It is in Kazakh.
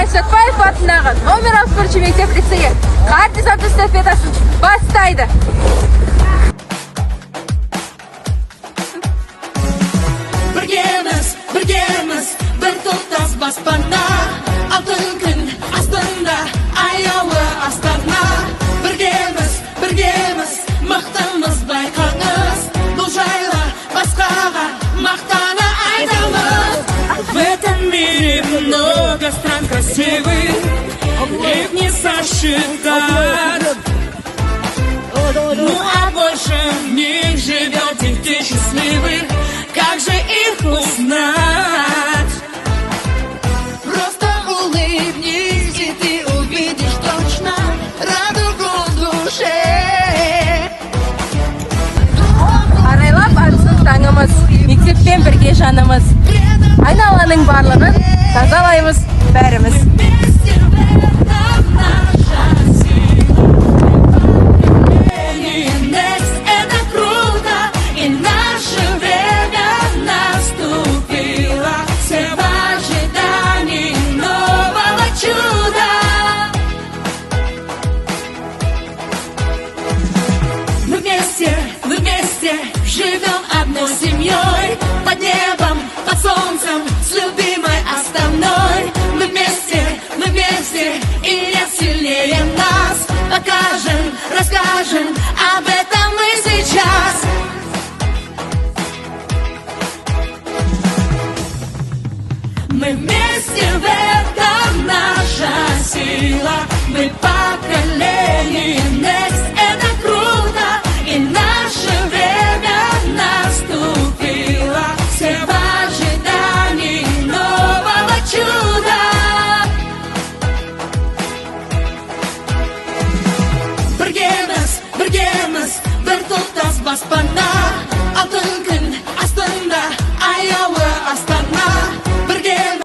Абай Сәтпаев атындағы номер 61 мектеп лицейі қар десанты эстафетасын бастайды. Біргеміз, бір тоқтас баспана, алтын күн астында, аяулы астана. Біргеміз, мықтымыз байқаңыз, бұл жайлы басқаға мақтана айтамыз. В этом мире много стран красивых, их не сосчитать. Ну а больше в них живет детей счастливых, как же их узнать? Просто улыбнись, и ты увидишь точно радугу в душе. Арайлап арысын таңымыз, мектеппен бірге жанымыз. Айналаның барлығын тазалаймыз бәріміз. Мы вместе живем одной семьей, под небом, под солнцем, с любимой основной. Мы вместе, и нет сильнее нас. Покажем, расскажем, об этом мы сейчас. Мы вместе, в этом наша сила. Мы поколение Next.